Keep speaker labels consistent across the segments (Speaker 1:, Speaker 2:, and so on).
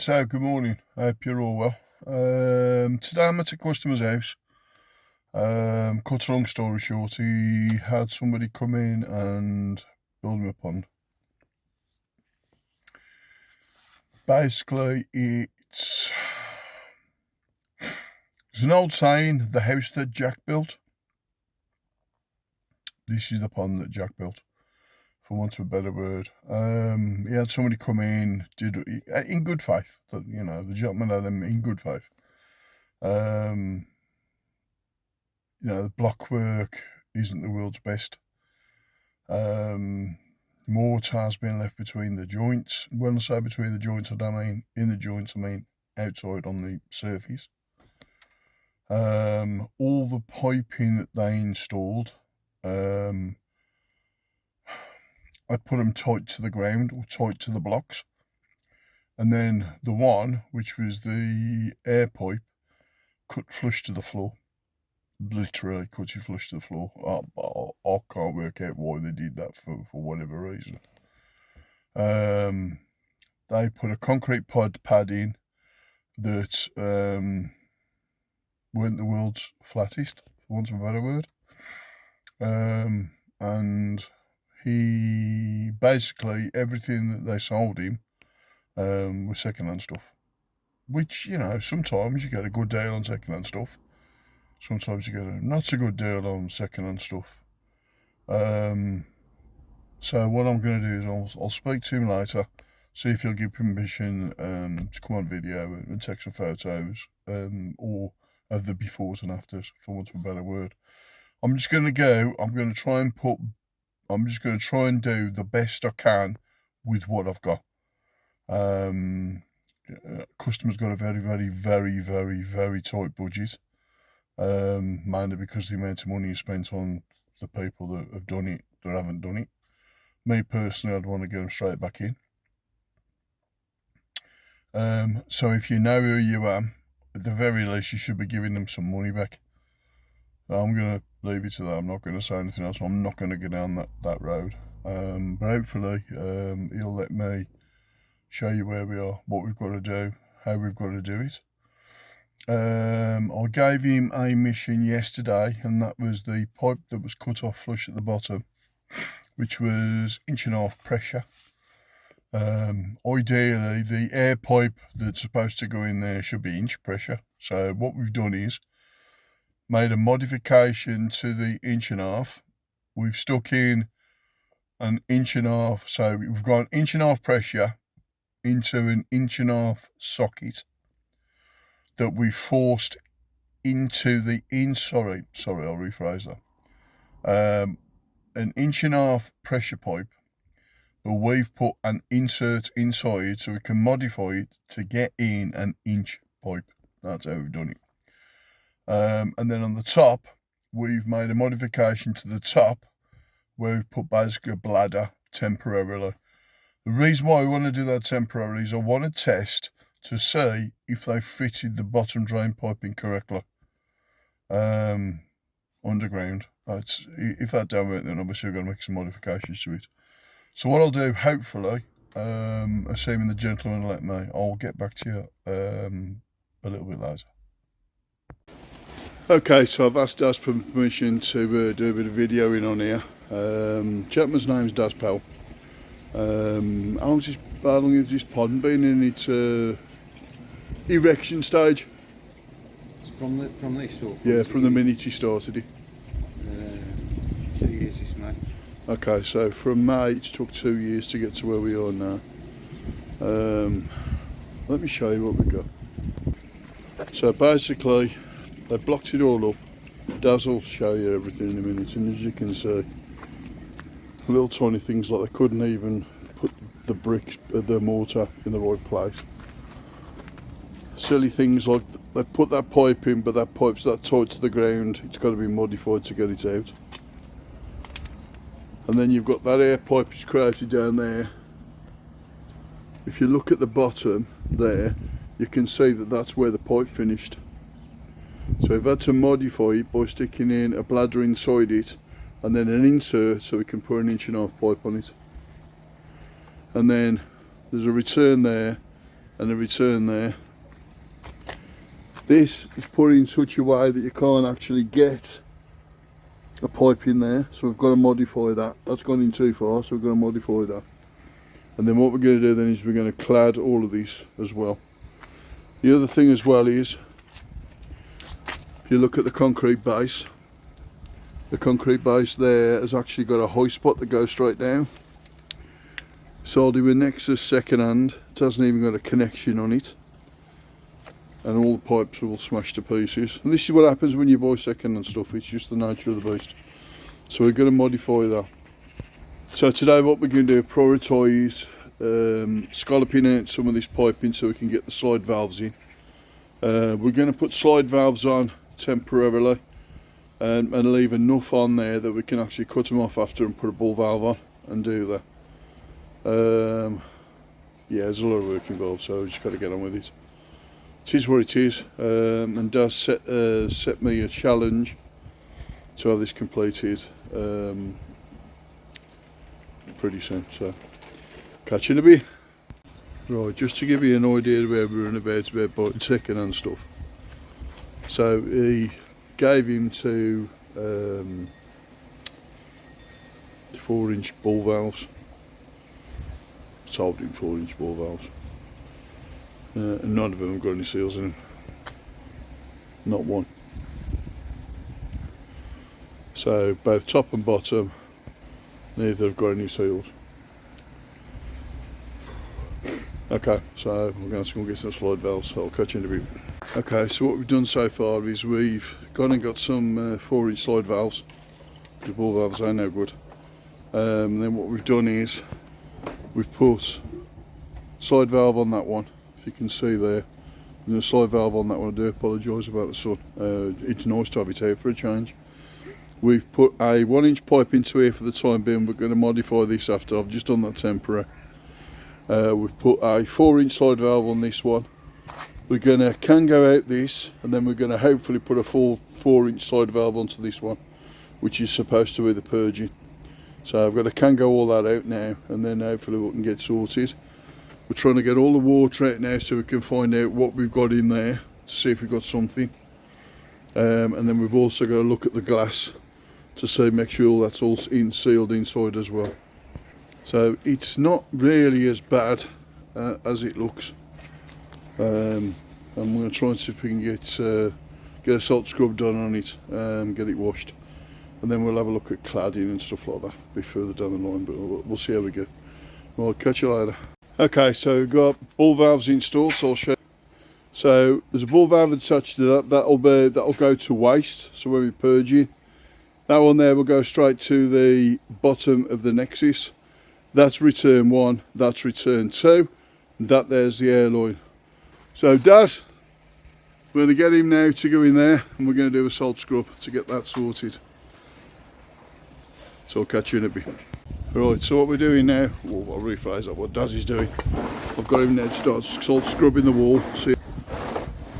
Speaker 1: Right, so good morning. I hope you're all well. Today I'm at a customer's house. Cut a long story short, he had somebody come in and build him a pond. Basically, it's an old saying, the house that Jack built. This is the pond that Jack built, for want of a better word. He had somebody come in, in good faith. The gentleman had him in good faith. The block work isn't the world's best. Mortar has been left between the joints. When I say between the joints, I don't mean in the joints, I mean outside on the surface. All the piping that they installed, I put them tight to the ground or tight to the blocks. And then the one, which was the air pipe, cut flush to the floor. Literally cut it flush to the floor. I can't work out why they did that for whatever reason. They put a concrete pad in that weren't the world's flattest, for want of a better word. And he basically, everything that they sold him was second-hand stuff. Which, sometimes you get a good deal on second-hand stuff. Sometimes you get a not so good deal on second-hand stuff. So what I'm going to do is I'll speak to him later, see if he'll give permission to come on video and take some photos, or of the befores and afters, for want of a better word. I'm just going to try and do the best I can with what I've got. Customer's got a very, very, very, very, very tight budget. Mainly because the amount of money is spent on the people that have done it, that haven't done it. Me personally, I'd want to get them straight back in. So if you know who you am, at the very least you should be giving them some money back. I'm going to leave it to that. I'm not going to say anything else. I'm not going to go down that road. But hopefully he'll let me show you where we are, what we've got to do, how we've got to do it. I gave him a mission yesterday, and that was the pipe that was cut off flush at the bottom, which was 1.5" pressure. Ideally, the air pipe that's supposed to go in there should be inch pressure. So what we've done is made a modification to the 1.5". We've stuck in an 1.5", so we've got 1.5" pressure into an 1.5" socket that we forced into the sorry, I'll rephrase that. An 1.5" pressure pipe, but we've put an insert inside so we can modify it to get in an inch pipe. That's how we've done it. And then on the top, we've made a modification to the top where we've put basically a bladder temporarily. The reason why we want to do that temporarily is I want to test to see if they fitted the bottom drain piping correctly underground. If that don't work, then obviously we're going to make some modifications to it. So what I'll do, hopefully, assuming the gentleman will let me, I'll get back to you a little bit later. Okay, so I've asked Daz for permission to do a bit of videoing on here. Gentleman's name's Daz Powell. How long has this pond been in its erection stage?
Speaker 2: From this or
Speaker 1: from the minute he started it.
Speaker 2: 2 years this May.
Speaker 1: Okay, so from May it took 2 years to get to where we are now. Let me show you what we've got. So basically they blocked it all up. Daz will show you everything in a minute, and as you can see, little tiny things like they couldn't even put the bricks, the mortar in the right place. Silly things like they put that pipe in, but that pipe's that tight to the ground, it's got to be modified to get it out. And then you've got that air pipe is created down there. If you look at the bottom there, you can see that that's where the pipe finished. So we've had to modify it by sticking in a bladder inside it, and then an insert so we can put an 1.5" pipe on it. And then there's a return there, and a return there. This is put in such a way that you can't actually get a pipe in there, so we've got to modify that. That's gone in too far, so we've got to modify that. And then what we're going to do then is we're going to clad all of these as well. The other thing as well is, if you look at the concrete base there has actually got a high spot that goes straight down. So I'll do a Nexus second hand. It hasn't even got a connection on it, and all the pipes are all smashed to pieces. And this is what happens when you buy second hand stuff. It's just the nature of the beast. So we're going to modify that. So today what we're going to do is prioritise scalloping out some of this piping so we can get the slide valves in. We're going to put slide valves on temporarily and leave enough on there that we can actually cut them off after and put a ball valve on and do that. Yeah, there's a lot of work involved, so we've just got to get on with it. It is what it is, and does set me a challenge to have this completed pretty soon, so catch you in a bit. Right, just to give you an idea of where we're in about buying second hand stuff. So he gave him two 4-inch ball valves. Sold him 4-inch ball valves. And none of them have got any seals in them. Not one. So both top and bottom, neither have got any seals. Okay, so we're going to go get some slide valves, so I'll catch you in a bit. Okay, so what we've done so far is we've gone and got some 4-inch slide valves. The ball valves are no good. And then what we've done is we've put slide valve on that one, if you can see there, and the slide valve on that one. I do apologise about the sun. It's nice to have it out for a change. We've put a 1-inch pipe into here for the time being. We're going to modify this after. I've just done that temporary. We've put a 4-inch slide valve on this one. We're going to Kango out this, and then we're going to hopefully put a full 4-inch slide valve onto this one, which is supposed to be the purging. So I've got to Kango all that out now, and then hopefully we can get sorted. We're trying to get all the water out now so we can find out what we've got in there to see if we've got something. And then we've also got to look at the glass to see, make sure that's all sealed inside as well. So it's not really as bad as it looks. I'm going to try and see if we can get a salt scrub done on it, get it washed, and then we'll have a look at cladding and stuff like that a bit further down the line, but we'll see how we go. Well, catch you later. Okay, so we've got ball valves installed, so I'll show you. So there's a ball valve attached to that. That'll go to waste, so when we purge it, that one there will go straight to the bottom of the Nexus. That's return 1, that's return 2, and that there's the air line. So Daz, we're going to get him now to go in there, and we're going to do a salt scrub to get that sorted. So I'll catch you in a bit. Right, so what we're doing now, well, I'll rephrase that, what Daz is doing. I've got him now to start salt scrubbing the wall.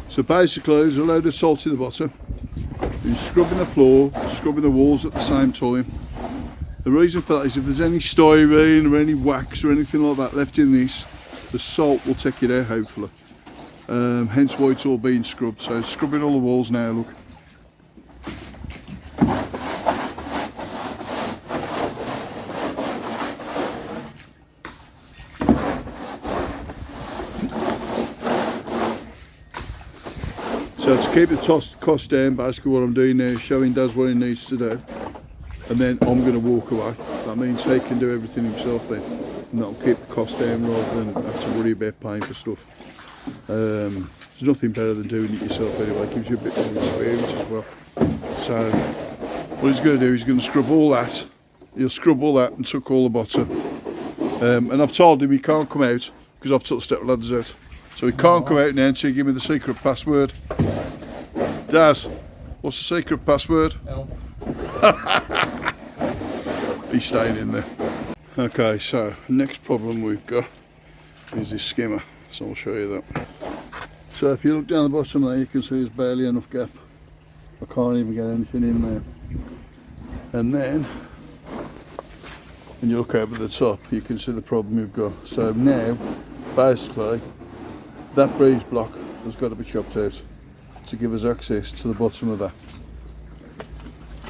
Speaker 1: So basically there's a load of salt in the bottom. He's scrubbing the floor, scrubbing the walls at the same time. The reason for that is if there's any styrene or any wax or anything like that left in this, the salt will take it out hopefully. Hence why it's all being scrubbed. So scrubbing all the walls now, look. So to keep the cost down, basically what I'm doing now is showing Daz what he needs to do, and then I'm going to walk away. That means he can do everything himself then, and that'll keep the cost down rather than have to worry about paying for stuff. There's nothing better than doing it yourself anyway. It gives you a bit more experience as well. So what he's going to do is he's going to scrub all that. He'll scrub all that and tuck all the bottom. And I've told him he can't come out because I've took the step ladders out. So he can't come out now until you give me the secret password. Daz, what's the secret password?
Speaker 2: Help.
Speaker 1: He's staying in there. Okay, so next problem we've got is this skimmer. So I'll show you that. So if you look down the bottom there, you can see there's barely enough gap. I can't even get anything in there. And then when you look over the top, you can see the problem we've got. So now, basically, that breeze block has got to be chopped out to give us access to the bottom of that.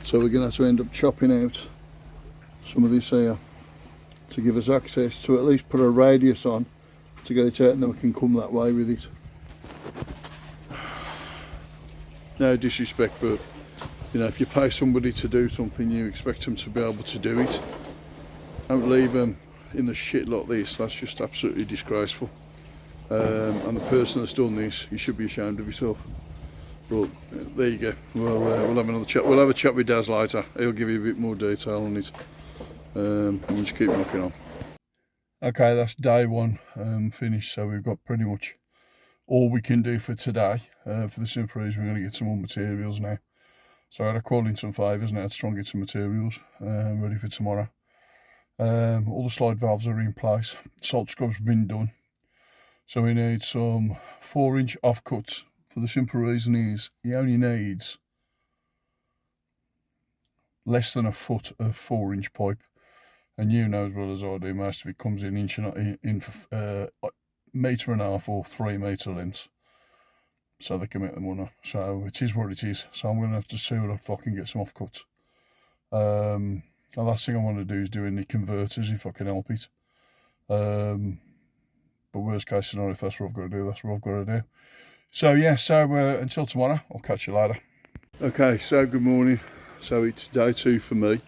Speaker 1: So we're going to have to end up chopping out some of this here to give us access to at least put a radius on to get it out, and then we can come that way with it. No disrespect, but you know, if you pay somebody to do something, you expect them to be able to do it. Don't leave them in the shit like this. That's just absolutely disgraceful. And the person that's done this, you should be ashamed of yourself. But there you go. We'll have another chat. We'll have a chat with Daz later. He'll give you a bit more detail on it. We'll just keep knocking on. Okay, that's day one finished. So we've got pretty much all we can do for today. For the simple reason we're going to get some more materials now. So I had to call in some favours now to try and get some materials ready for tomorrow. All the slide valves are in place. Salt scrub's been done. So we need some 4-inch offcuts. For the simple reason is he only needs less than a foot of 4-inch pipe, and you know as well as I do, most of it comes in inch and metre and a half or 3 metre lengths, so they can make the money. So it is what it is. So I'm going to have to see what if I can get some offcuts. The last thing I want to do is do any converters if I can help it. But worst case scenario, if that's what I've got to do, that's what I've got to do. So yeah, until tomorrow, I'll catch you later. Okay, so good morning. So it's day 2 for me.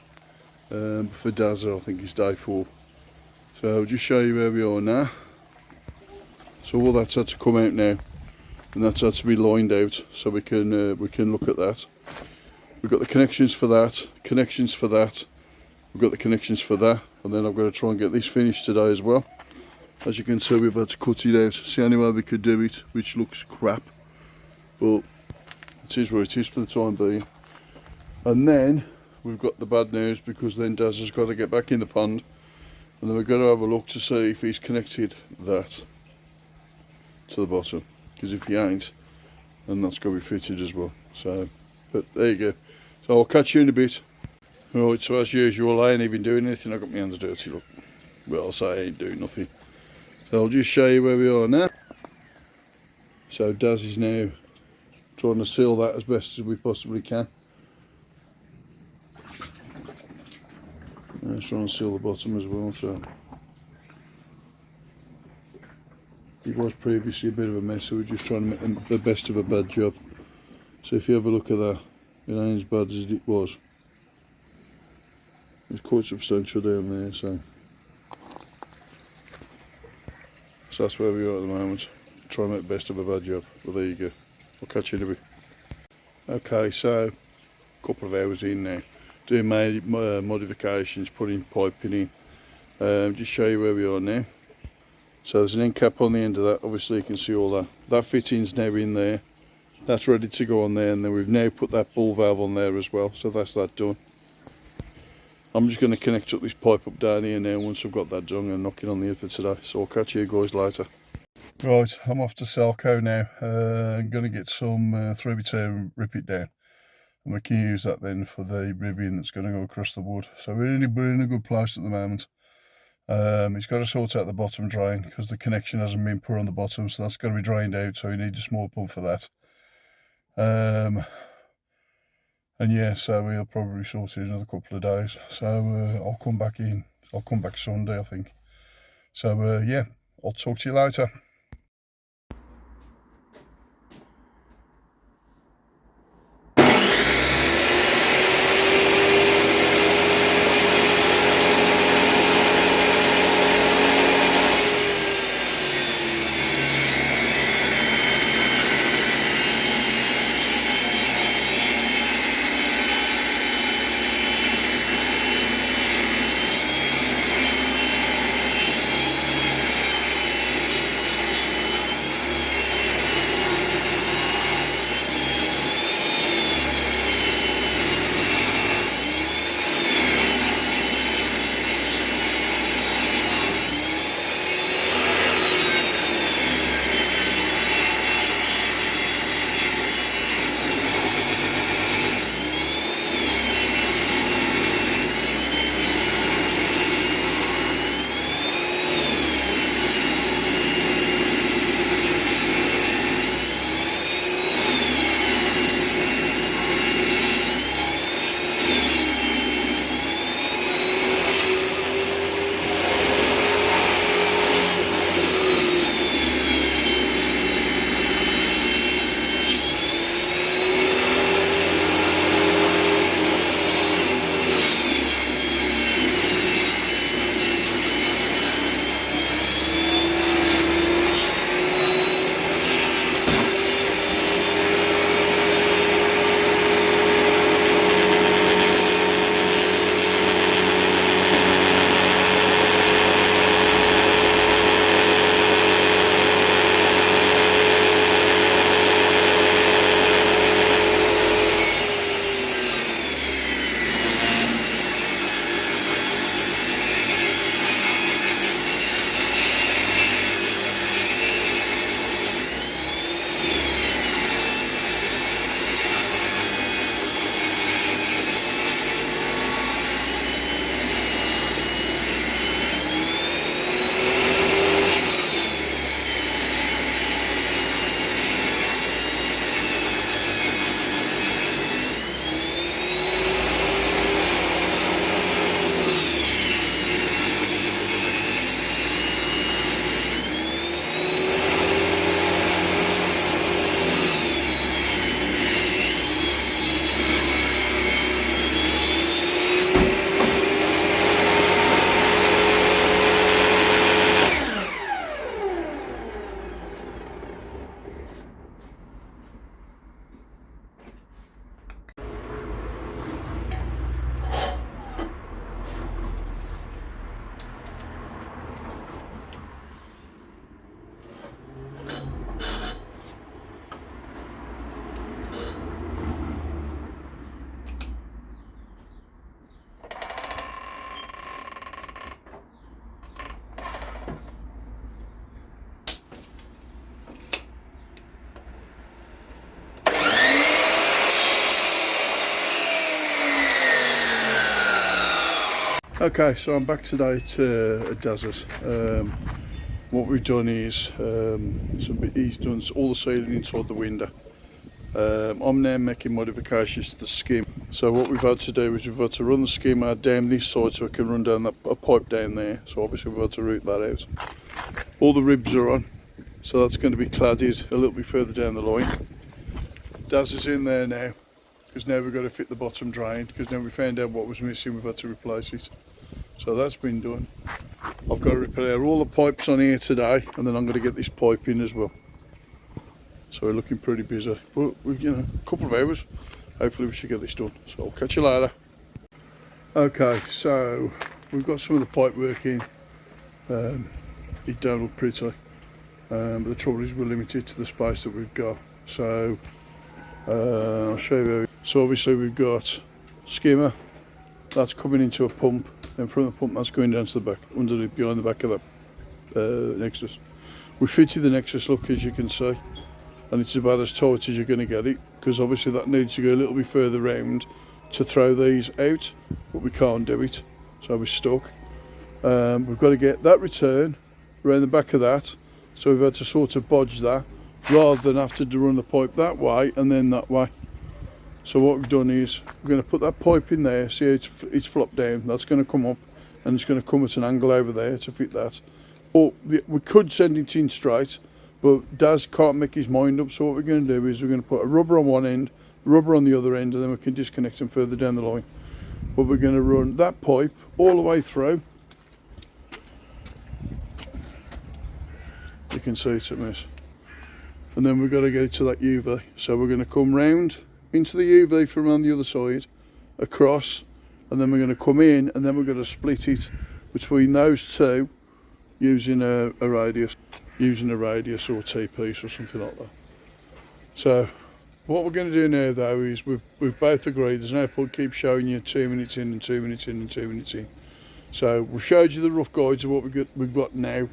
Speaker 1: For Daz, I think it's day 4. So I'll just show you where we are now. So all that's had to come out now, and that's had to be lined out so we can look at that. We've got the connections for that, connections for that. We've got the connections for that, and then I've got to try and get this finished today as well. As you can see, we've had to cut it out. It's the only way we could do it, which looks crap, but it is what it is for the time being. And then we've got the bad news, because then Daz has got to get back in the pond, and then we've got to have a look to see if he's connected that to the bottom, because if he ain't, then that's got to be fitted as well. So, but there you go. So I'll catch you in a bit. Right, so as usual, I ain't even doing anything. I've got my hands dirty, look. Well, I'll say I ain't doing nothing. So I'll just show you where we are now. So Daz is now trying to seal that as best as we possibly can. He's trying to seal the bottom as well, so it was previously a bit of a mess, so we're just trying to make the best of a bad job. So if you have a look at that, it ain't as bad as it was. It's quite substantial down there, so that's where we are at the moment. Try and make the best of a bad job. Well, there you go. I'll catch you in a bit. Okay, so a couple of hours in now, doing my modifications, putting piping in. Just show you where we are now. So there's an end cap on the end of that. Obviously you can see all that. That fitting's now in there. That's ready to go on there, and then we've now put that ball valve on there as well. So that's that done. I'm just going to connect up this pipe up down here now once I've got that done and knock it on the earth for today. So I'll catch you guys later. Right, I'm off to Selco now. I'm going to get some 3x2 and rip it down. And we can use that then for the ribbing that's going to go across the wood. So we're in a good place at the moment. It's got to sort out the bottom drain because the connection hasn't been put on the bottom, so that's got to be drained out, so we need a small pump for that. And yeah, so we'll probably sort it in another couple of days. So I'll come back Sunday, I think. So yeah, I'll talk to you later. Okay, so I'm back today at Daz's. What we've done is he's done all the sealing inside the window. I'm now making modifications to the skim. So what we've had to do is we've had to run the skim out down this side so we can run down a pipe down there. So obviously we've had to route that out. All the ribs are on, so that's going to be cladded a little bit further down the line. Daz is in there now, because now we've got to fit the bottom drain, because now we found out what was missing, we've had to replace it. So that's been done. I've got to repair all the pipes on here today, and then I'm going to get this pipe in as well. So we're looking pretty busy, but we've, a couple of hours. Hopefully we should get this done. So I'll catch you later. Okay, so we've got some of the pipe work in. It don't look pretty, but the trouble is we're limited to the space that we've got. So I'll show you. So obviously we've got skimmer that's coming into a pump, and from the pump that's going down to the back, behind the back of that Nexus. We fitted the Nexus, look, as you can see, and it's about as tight as you're going to get it, because obviously that needs to go a little bit further round to throw these out, but we can't do it, so we're stuck. We've got to get that return around the back of that, so we've had to sort of bodge that rather than have to run the pipe that way and then that way. So what we've done is we're going to put that pipe in there, see how it's flopped down, that's going to come up and it's going to come at an angle over there to fit that. Or we could send it in straight, but Daz can't make his mind up, so what we're going to do is we're going to put a rubber on one end, rubber on the other end, and then we can disconnect them further down the line. But we're going to run that pipe all the way through. You can see it's a mess. And then we've got to get it to that UV. So we're going to come round into the UV from on the other side, across, and then we're going to come in, and then we're going to split it between those two using a radius or T-piece or something like that. So what we're going to do now though is we've both agreed there's no point keep showing you 2 minutes in and 2 minutes in and 2 minutes in. So we've showed you the rough guides of what we've got now.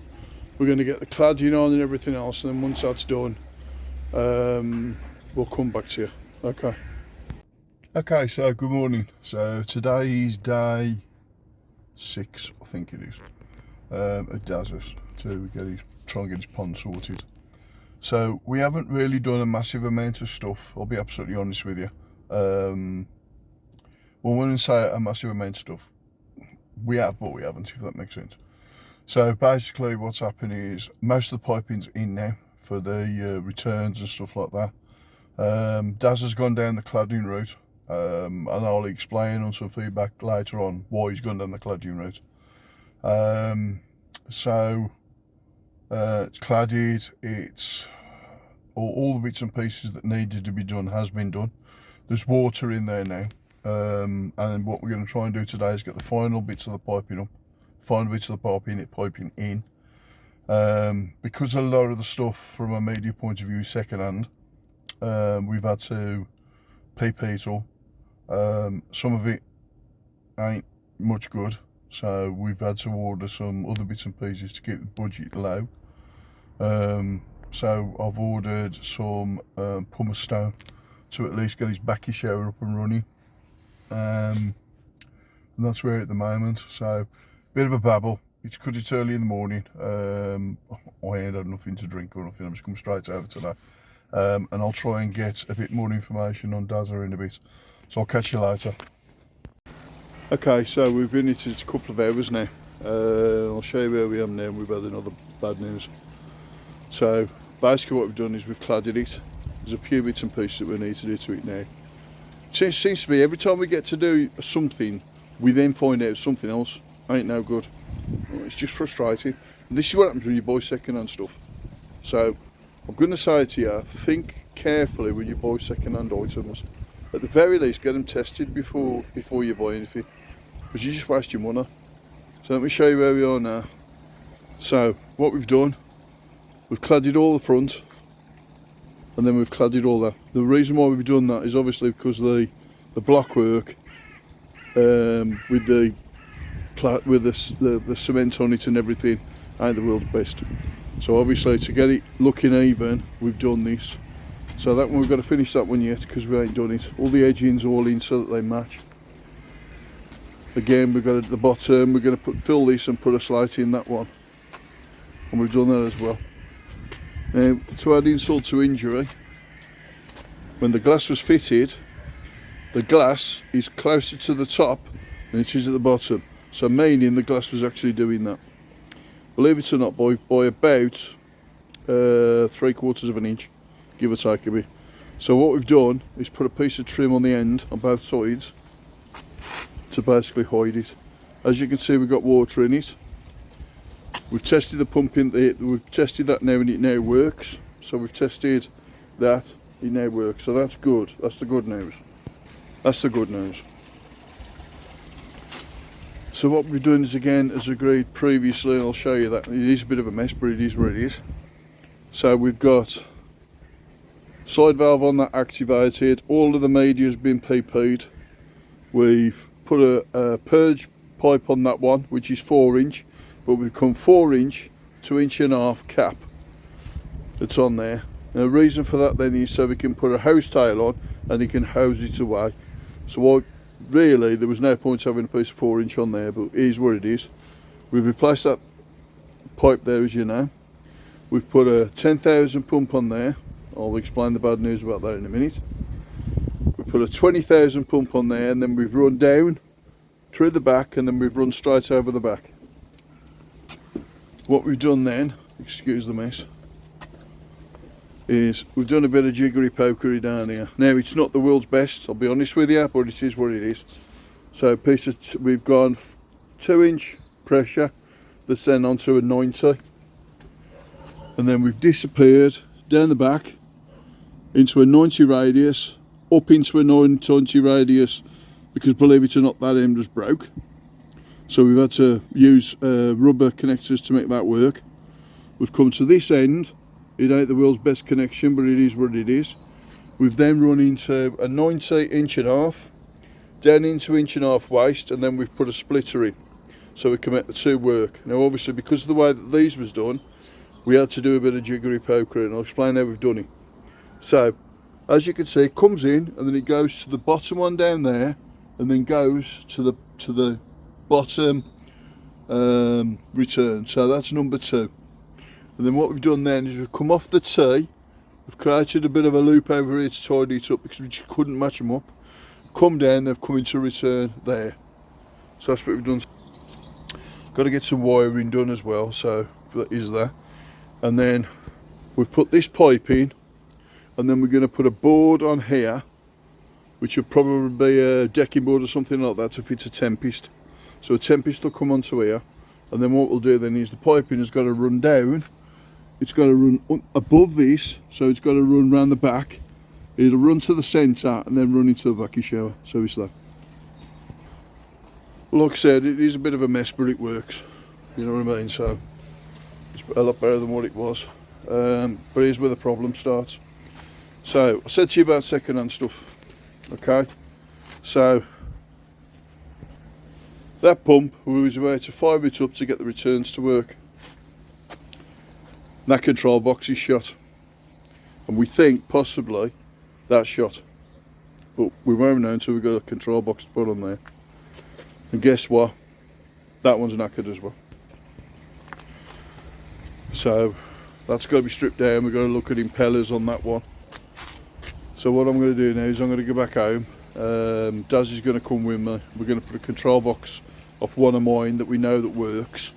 Speaker 1: We're going to get the cladding on and everything else, and then once that's done, we'll come back to you. Okay, so good morning. So today is day 6, I think it is, at Daz's to try and get his pond sorted. So we haven't really done a massive amount of stuff, I'll be absolutely honest with you. Well, when I say a massive amount of stuff, we have, but we haven't, if that makes sense. So basically what's happening is most of the piping's in now for the returns and stuff like that. Daz has gone down the cladding route, and I'll explain on some feedback later on why he's gone down the cladding route. So it's cladded, it's all the bits and pieces that needed to be done has been done. There's water in there now, and what we're going to try and do today is get the final bits of the piping up, final bits of the piping in. Because a lot of the stuff from a media point of view is second hand, we've had to PP it all. Some of it ain't much good, so we've had to order some other bits and pieces to keep the budget low. So I've ordered some pumice stone to at least get his backy shower up and running, and that's where at the moment. So bit of a babble. It's because it's early in the morning. I ain't had nothing to drink or nothing. I'm just come straight over today, and I'll try and get a bit more information on Dazza in a bit. So I'll catch you later. Okay, so we've been into it a couple of hours now. I'll show you where we are now. We've had another bad news. So basically what we've done is we've cladded it. There's a few bits and pieces that we need to do to it now. It seems to be every time we get to do something, we then find out something else. Ain't no good. It's just frustrating. And this is what happens when you buy second-hand stuff. So I'm going to say to you, think carefully when you buy second-hand items. At the very least, get them tested before you buy anything, because you just waste your money. So let me show you where we are now. So what we've done, we've cladded all the front, and then we've cladded all that. The reason why we've done that is obviously because the block work with the cement on it and everything ain't the world's best. So obviously to get it looking even, we've done this. So that one, we've got to finish that one yet because we ain't done it. All the edgings all in so that they match. Again, we've got it at the bottom, we're going to fill this and put a slate in that one, and we've done that as well. Now, to add insult to injury, when the glass was fitted, the glass is closer to the top than it is at the bottom, so meaning the glass was actually doing that. Believe it or not, by about 3/4 of an inch, give or take a bit. So what we've done is put a piece of trim on the end on both sides to basically hide it. As you can see, we've got water in it. We've tested the pump in there, we've tested that now and it now works. So we've tested that, it now works. So that's good, that's the good news. That's the good news. So what we're doing is, again, as agreed previously, and I'll show you that. It is a bit of a mess, but it is what it is. So we've got side valve on that activated, all of the media has been PP'd. We've put a purge pipe on that one, which is 4-inch, but we've come 4-inch to 1.5 inch cap that's on there. Now the reason for that then is so we can put a hose tail on and it can hose it away. So really there was no point having a piece of 4-inch on there, but it is what it is. We've replaced that pipe there, as you know. We've put a 10,000 pump on there. I'll explain the bad news about that in a minute. We put a 20,000 pump on there, and then we've run down through the back, and then we've run straight over the back. What we've done then, excuse the mess, is we've done a bit of jiggery pokery down here. Now it's not the world's best, I'll be honest with you, but it is what it is. So we've gone 2-inch pressure that's then onto a 90, and then we've disappeared down the back into a 90 radius, up into a 90 radius, because believe it or not, that end was broke. So we've had to use rubber connectors to make that work. We've come to this end. It ain't the world's best connection, but it is what it is. We've then run into a 90 1.5 inch, down into 1.5 inch waste, and then we've put a splitter in, so we can make the two work. Now obviously, because of the way that these was done, we had to do a bit of jiggery pokery, and I'll explain how we've done it. So, as you can see, it comes in, and then it goes to the bottom one down there, and then goes to the bottom return. So that's number 2. And then what we've done then is we've come off the T, we've created a bit of a loop over here to tidy it up because we just couldn't match them up. Come down, they've come into return there. So that's what we've done. Got to get some wiring done as well, so that is there. And then we've put this pipe in, and then we're going to put a board on here, which will probably be a decking board or something like that to fit a Tempest. So a Tempest will come onto here, and then what we'll do then is the piping has got to run down, it's got to run above this, so it's got to run round the back, it'll run to the centre and then run into the vacuum shower, so it's that. Like I said, it is a bit of a mess, but it works, you know what I mean, so it's a lot better than what it was, but here's where the problem starts. So I said to you about second-hand stuff, okay, so that pump, we was about to fire it up to get the returns to work. That control box is shot, and we think possibly that's shot, but we won't know until we've got a control box to put on there. And guess what, that one's knackered as well. So that's got to be stripped down. We've got to look at impellers on that one. So what I'm going to do now is I'm going to go back home. Daz is going to come with me. We're going to put a control box off one of mine that we know that works,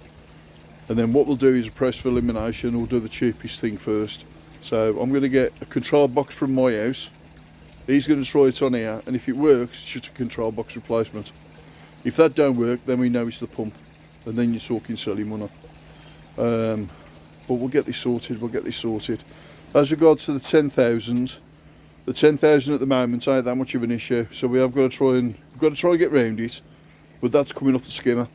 Speaker 1: and then what we'll do is a press for elimination. We'll do the cheapest thing first. So I'm going to get a control box from my house. He's going to try it on here, and if it works, it's just a control box replacement. If that don't work, then we know it's the pump, and then you're talking silly money. But we'll get this sorted. We'll get this sorted. As regards to the 10,000, the 10,000 at the moment ain't that much of an issue, so we have got to try and get round it. But that's coming off the skimmer.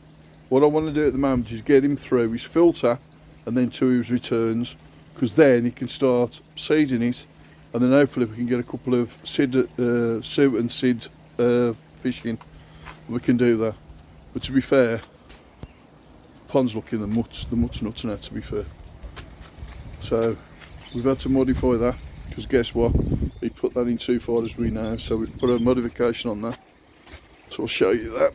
Speaker 1: What I want to do at the moment is get him through his filter and then to his returns, because then he can start seeding it, and then hopefully we can get a couple of suit and Sid fishing. We can do that. But to be fair, the pond's looking the mutt's nuts now, to be fair. So we've had to modify that, because guess what, he put that in too far as we know, so we've put a modification on that, so I'll show you that.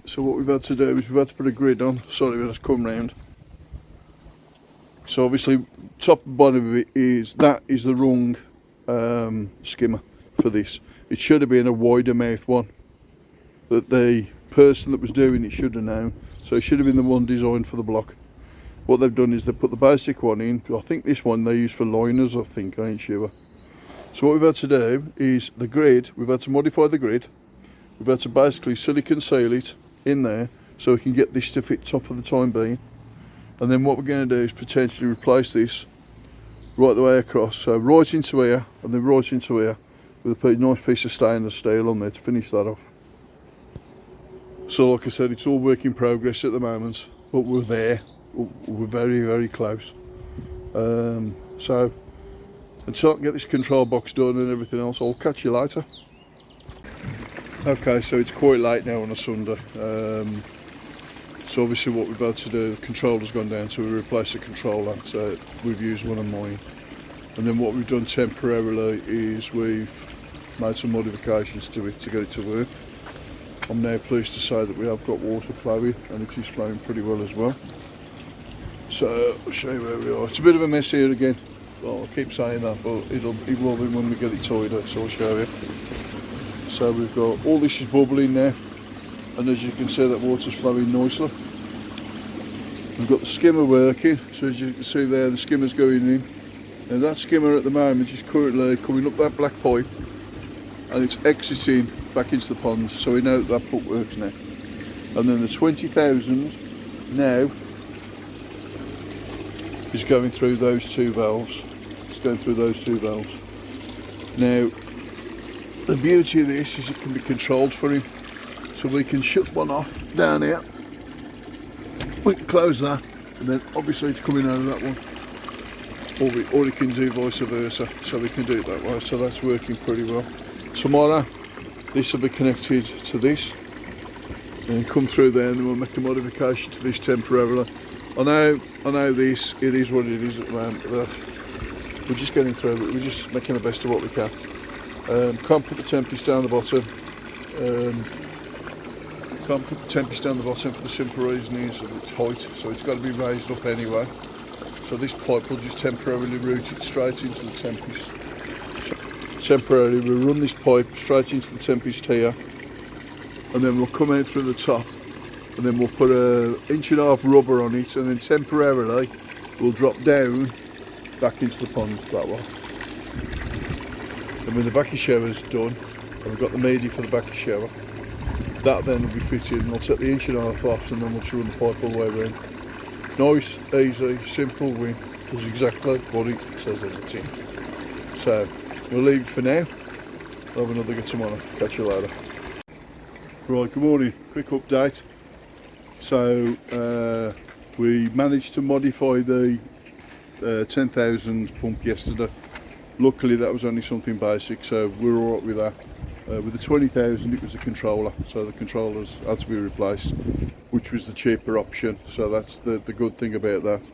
Speaker 1: So what we've had to do is we've had to put a grid on. Sorry, let's come round. So obviously, top and bottom of it is that is the wrong skimmer for this. It should have been a wider mouth one that the person that was doing it should have known. So it should have been the one designed for the block. What they've done is they've put the basic one in. I think this one they use for liners, I think, I ain't sure. So what we've had to do is the grid, we've had to modify the grid. We've had to basically silicone seal it in there so we can get this to fit top for the time being. And then what we're going to do is potentially replace this right the way across. So right into here and then right into here with a nice piece of stainless steel on there to finish that off. So like I said, it's all work in progress at the moment, but we're there. We're very, very close. So until I can get this control box done and everything else, I'll catch you later. Okay, so it's quite late now on a Sunday. So obviously what we've had to do, the controller's gone down, so we replace the controller. So we've used one of mine. And then what we've done temporarily is we've made some modifications to it to get it to work. I'm now pleased to say that we have got water flowing, and it is flowing pretty well as well. So I'll show you where we are. It's a bit of a mess here again. Well, I keep saying that, but it will be when we get it tidy, so I'll show you. So we've got all this is bubbling now, and as you can see that water's flowing nicely. We've got the skimmer working, so as you can see there the skimmer's going in. Now that skimmer at the moment is currently coming up that black pipe and it's exiting back into the pond, so we know that pump works now. And then the 20,000 now is going through those two valves. It's going through those two valves. Now the beauty of this is it can be controlled for him, so we can shut one off down here, we can close that, and then obviously it's coming out of that one, or we can do vice versa, so we can do it that way. So that's working pretty well. Tomorrow this will be connected to this and come through there, and then we'll make a modification to this temporarily. I know this, it is what it is at the moment. We're just getting through it, we're just making the best of what we can. Can't put the Tempest down the bottom. Can't put the Tempest down the bottom for the simple reason is of its height, so it's got to be raised up anyway. So this pipe will just temporarily route it straight into the Tempest. So temporarily we'll run this pipe straight into the Tempest here, and then we'll come out through the top, and then we'll put an 1.5 inch rubber on it, and then temporarily we'll drop down back into the pond that way. And when the backy shower's done, and we've got the media for the backy shower, that then will be fitted, and I'll take the 1.5 inch off, and then we'll run the pipe all the way around. Nice, easy, simple win, does exactly what it says on the tin. So we'll leave it for now. I'll have another go tomorrow. Catch you later. Right, good morning. Quick update. So we managed to modify the 10,000 pump yesterday. Luckily that was only something basic, so we're alright with that. With the 20,000 it was the controller, so the controllers had to be replaced, which was the cheaper option, so that's the good thing about that.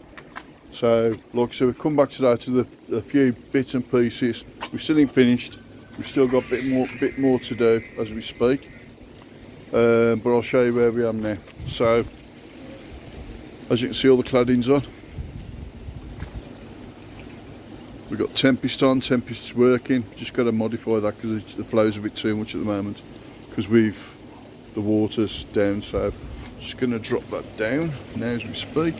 Speaker 1: So like I said, we've come back today to a few bits and pieces. We're still ain't finished, we've still got a bit more to do as we speak, but I'll show you where we are now. So as you can see, all the cladding's on. We've got Tempest on, Tempest's working. Just got to modify that because the flow's a bit too much at the moment because the water's down, so just going to drop that down now as we speak.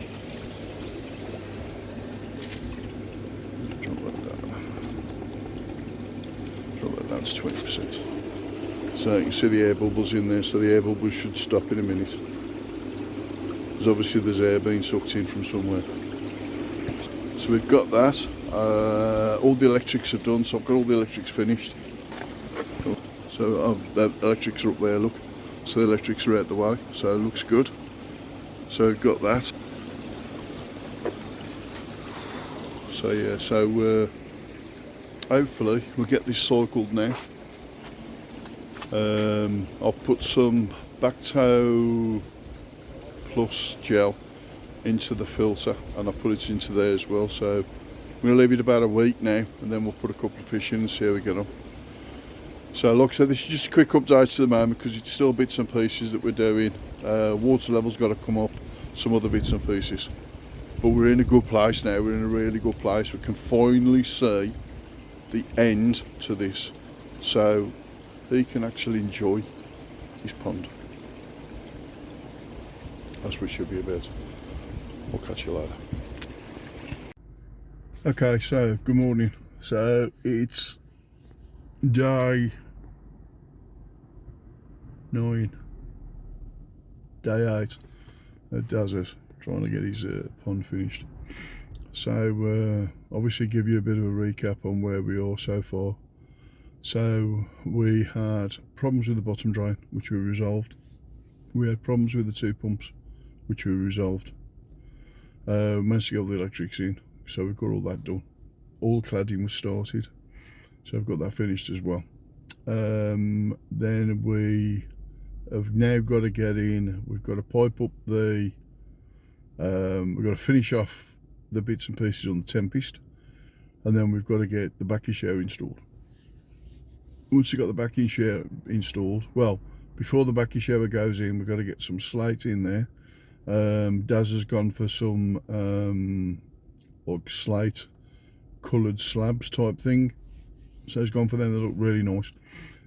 Speaker 1: Drop that down to 20%. So you can see the air bubbles in there, so the air bubbles should stop in a minute. Because obviously there's air being sucked in from somewhere. So we've got that. All the electrics are done, so I've got all the electrics finished. So the electrics are up there, look. So the electrics are out the way, so it looks good. So we've got that. So yeah, so hopefully we'll get this cycled now. I've put some Bacto Plus gel into the filter, and I put it into there as well, so I'm going to leave it about a week now, and then we'll put a couple of fish in and see how we get on. So like I said, this is just a quick update to the moment because it's still bits and pieces that we're doing. Water level's got to come up, some other bits and pieces. But we're in a good place now, we're in a really good place. We can finally see the end to this. So he can actually enjoy his pond. That's what it should be about. I'll catch you later. Okay, so good morning. So it's day 9, day 8 at Daz's, trying to get his pond finished. So obviously give you a bit of a recap on where we are so far. So we had problems with the bottom drain, which we resolved. We had problems with the 2 pumps, which we resolved. Managed to get all the electrics in, so we've got all that done. All cladding was started, so I've got that finished as well. Then we have now got to get in, we've got to pipe up the, we've got to finish off the bits and pieces on the Tempest, and then we've got to get the backing shower installed. Once we've got the backing shower installed, well, before the backing shower goes in, we've got to get some slate in there. Daz has gone for some like slate coloured slabs type thing, so he's gone for them. They look really nice.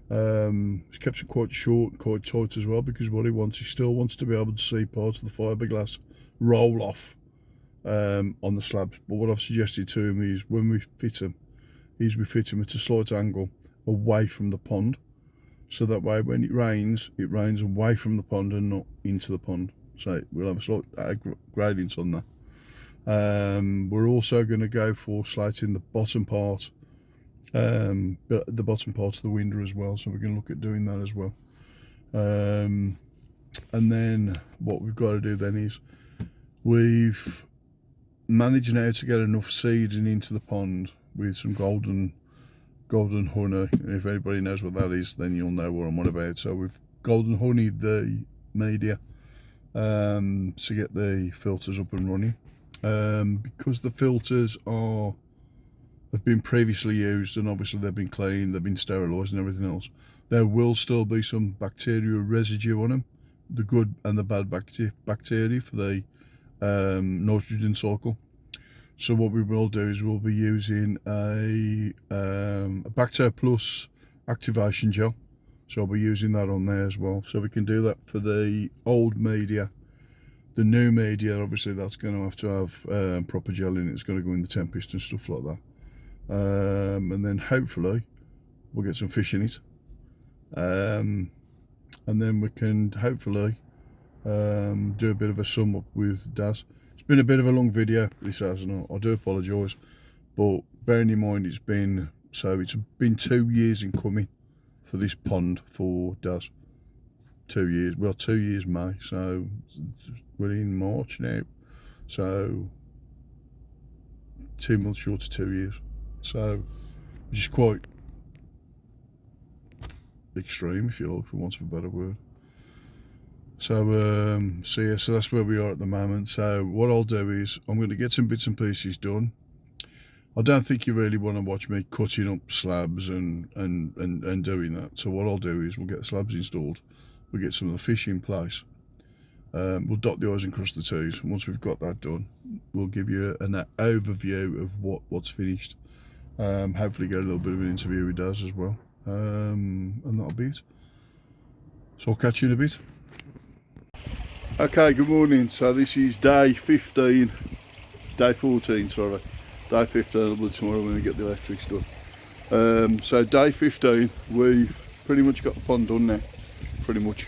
Speaker 1: He's kept it quite short, quite tight as well, because what he wants, he still wants to be able to see parts of the fiberglass roll off on the slabs. But what I've suggested to him is when we fit them, we fit them at a slight angle away from the pond, so that way when it rains away from the pond and not into the pond. So we'll have a slight gradient on that. We're also going to go for slating the bottom part, but the bottom part of the window as well. So we're going to look at doing that as well. And then what we've got to do then is we've managed now to get enough seeding into the pond with some golden honey. And if anybody knows what that is, then you'll know what I'm on about. So we've golden honeyed the media to get the filters up and running. Because the filters have been previously used, and obviously they've been cleaned, they've been sterilised and everything else, there will still be some bacterial residue on them, the good and the bad bacteria for the nitrogen cycle. So what we will do is we'll be using a Bacter Plus activation gel. So I'll be using that on there as well. So we can do that for the old media. The new media, obviously that's going to have proper gel in it. It's going to go in the Tempest and stuff like that. And then hopefully we'll get some fish in it. And then we can hopefully do a bit of a sum up with Daz. It's been a bit of a long video, this hasn't. I do apologise, but bearing in mind it's been 2 years in coming for this pond for Daz. 2 years, well 2 years May, so we're in March now, so 2 months short of 2 years, so which is quite extreme, if you like, for want of a better word. So yeah, so that's where we are at the moment. So what I'll do is I'm going to get some bits and pieces done. I don't think you really want to watch me cutting up slabs and doing that. So what I'll do is we'll get the slabs installed, we'll get some of the fish in place, we'll dot the I's and cross the T's. Once we've got that done, we'll give you an overview of what's finished. Hopefully get a little bit of an interview with Daz as well, and that'll be it. So I'll catch you in a bit. Okay, good morning. So this is day 14, sorry. Day 15, I'll be tomorrow when we get the electrics done. So day 15, we've pretty much got the pond done now, pretty much.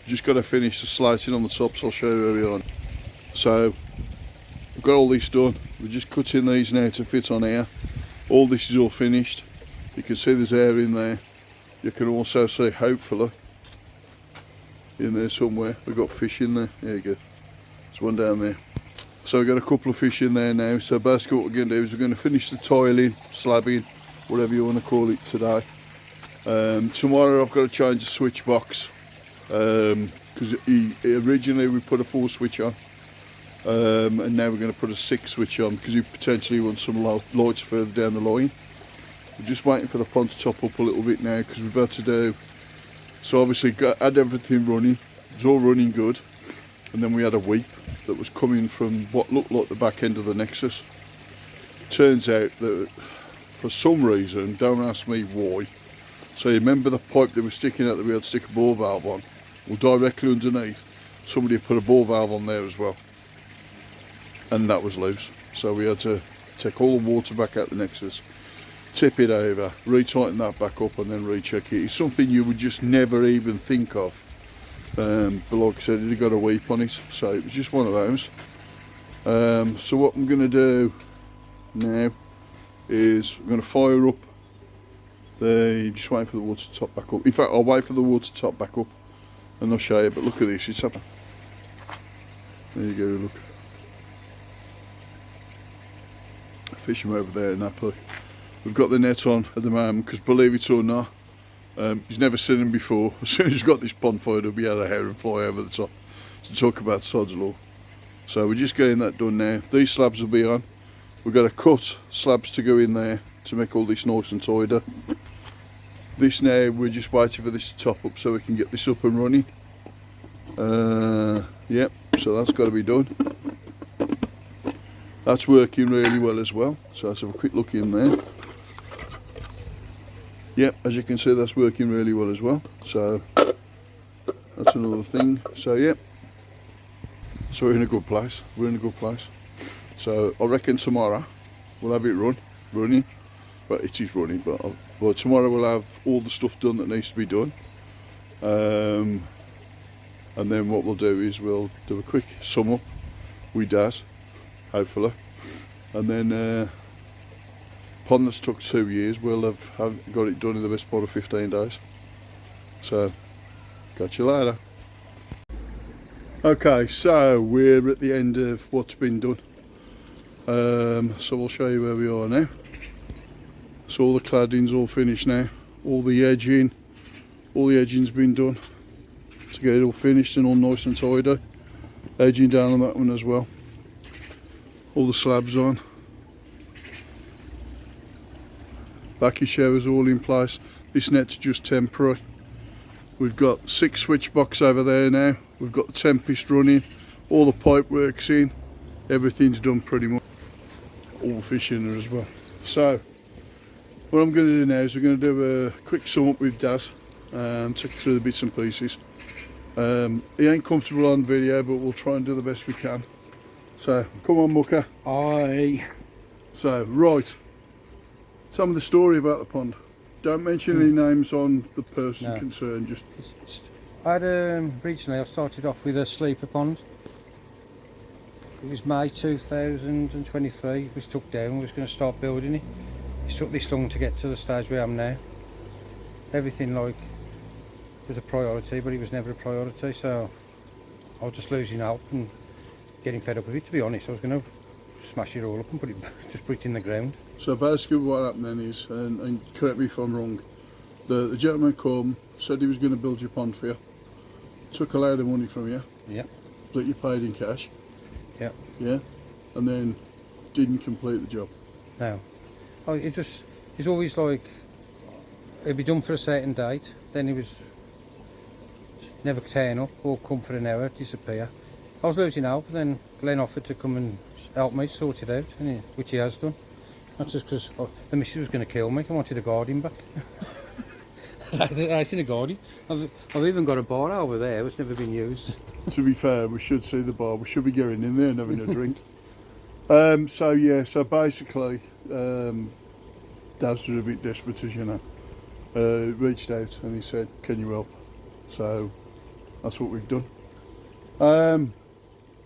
Speaker 1: Just got to finish the slating on the top, so I'll show you where we are. So we've got all this done, we're just cutting these now to fit on here. All this is all finished. You can see there's air in there. You can also see, hopefully, in there somewhere, we've got fish in there. There you go, there's one down there. So we've got a couple of fish in there now. So basically what we're going to do is we're going to finish the tiling, slabbing, whatever you want to call it, today. Tomorrow I've got to change the switch box, because originally we put a 4 switch on, and now we're going to put a 6 switch on because you potentially want some lights further down the line. We're just waiting for the pond to top up a little bit now because we've had to do, so obviously had everything running, it was all running good, and then we had a weep that was coming from what looked like the back end of the Nexus. Turns out that for some reason, don't ask me why, so you remember the pipe that was sticking out that we had to stick a bore valve on? Well, directly underneath, somebody put a bore valve on there as well, and that was loose. So we had to take all the water back out the Nexus, tip it over, re-tighten that back up, and then recheck it. It's something you would just never even think of. But like I said, it got a weep on it, so it was just one of those. So what I'm going to do now is I'm going to fire up just waiting for the water to top back up. In fact, I'll wait for the water to top back up and I'll show you, but look at this, it's happening. There you go, look. Fishing over there in that place. We've got the net on at the moment because, believe it or not, he's never seen him before. As soon as he's got this pond fired up, he had a heron fly over the top to talk about sod's law. So we're just getting that done now. These slabs will be on. We've got to cut slabs to go in there to make all this nice and tidy. This now, we're just waiting for this to top up so we can get this up and running. Yep, so that's got to be done. That's working really well as well, so let's have a quick look in there. Yep, as you can see, that's working really well as well, so that's another thing. So yep, so we're in a good place, so I reckon tomorrow we'll have it running, but it is running, but tomorrow we'll have all the stuff done that needs to be done, and then what we'll do is we'll do a quick sum up with Daz, hopefully, and then pond that's took 2 years, we'll have got it done in the best part of 15 days. So catch you later. Okay, so we're at the end of what's been done, so we'll show you where we are now. So all the cladding's all finished now, all the edging's been done to get it all finished and all nice and tidy. Edging down on that one as well, all the slabs on, vacuum showers all in place. This net's just temporary. We've got 6 switch box over there now, we've got the Tempest running, all the pipe work's in, everything's done pretty much, all the fish in there as well. So what I'm going to do now is we're going to do a quick sum up with Daz, take you through the bits and pieces. He ain't comfortable on video, but we'll try and do the best we can. So come on, Mucker.
Speaker 2: Aye.
Speaker 1: So right, tell me the story about the pond. Don't mention any names on the person concerned, just...
Speaker 2: Originally I started off with a sleeper pond. It was May 2023, it was took down, we was going to start building it. It took this long to get to the stage where I am now. Everything like was a priority, but it was never a priority, so I was just losing hope and getting fed up with it, to be honest. I was going to smash it all up and just put it in the ground.
Speaker 1: So basically what happened then is, and correct me if I'm wrong, the gentleman come, said he was going to build your pond for you, took a load of money from you,
Speaker 2: yeah,
Speaker 1: that you paid in cash,
Speaker 2: yeah,
Speaker 1: and then didn't complete the job.
Speaker 2: No. Oh, it's always like, it'd be done for a certain date, then it was never turn up or come for an hour, disappear. I was losing hope, and then Glenn offered to come and help me sort it out, which he has done. Not just because the missus was going to kill me, I wanted a garden back. I seen a garden. I've even got a bar over there which never been used.
Speaker 1: To be fair, we should see the bar, we should be going in there and having a drink. So yeah, so basically, Daz was a bit desperate, as you know. Reached out and he said, can you help? So that's what we've done.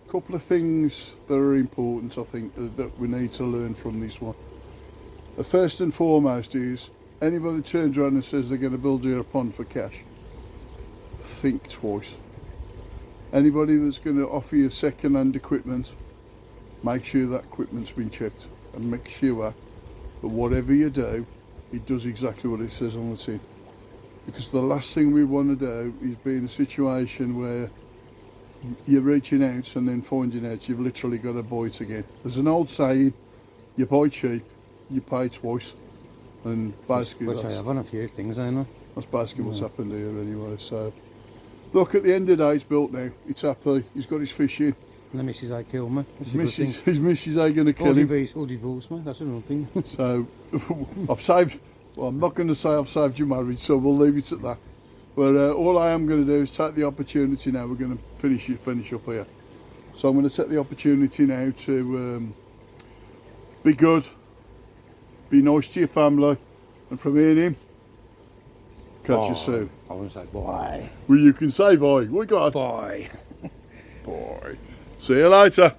Speaker 1: Couple of things that are important, I think, that we need to learn from this one. The first and foremost is, anybody turns around and says they're going to build you a pond for cash, think twice. Anybody that's going to offer you second-hand equipment, make sure that equipment's been checked, and make sure that whatever you do, it does exactly what it says on the tin. Because the last thing we want to do is be in a situation where you're reaching out and then finding out you've literally got to buy it again. There's an old saying, you buy cheap, you pay twice. And basically,
Speaker 2: Which I have on a few things, I know.
Speaker 1: that's basically what's happened here anyway. So, look, at the end of the day, it's built now. It's happy. He's got his fish in.
Speaker 2: And the missus I killed me. That's a good thing.
Speaker 1: His missus ain't going to
Speaker 2: Or
Speaker 1: kill him.
Speaker 2: divorce me, that's another thing.
Speaker 1: So, I've saved. Well, I'm not going to say I've saved your marriage, so we'll leave it at that. But all I am going to do is take the opportunity now. We're going to finish up here. So I'm going to take the opportunity now to be good, be nice to your family, and from here and him, catch you soon.
Speaker 2: I want to say bye.
Speaker 1: Well, you can say bye. We got
Speaker 2: Bye.
Speaker 1: bye. See you later.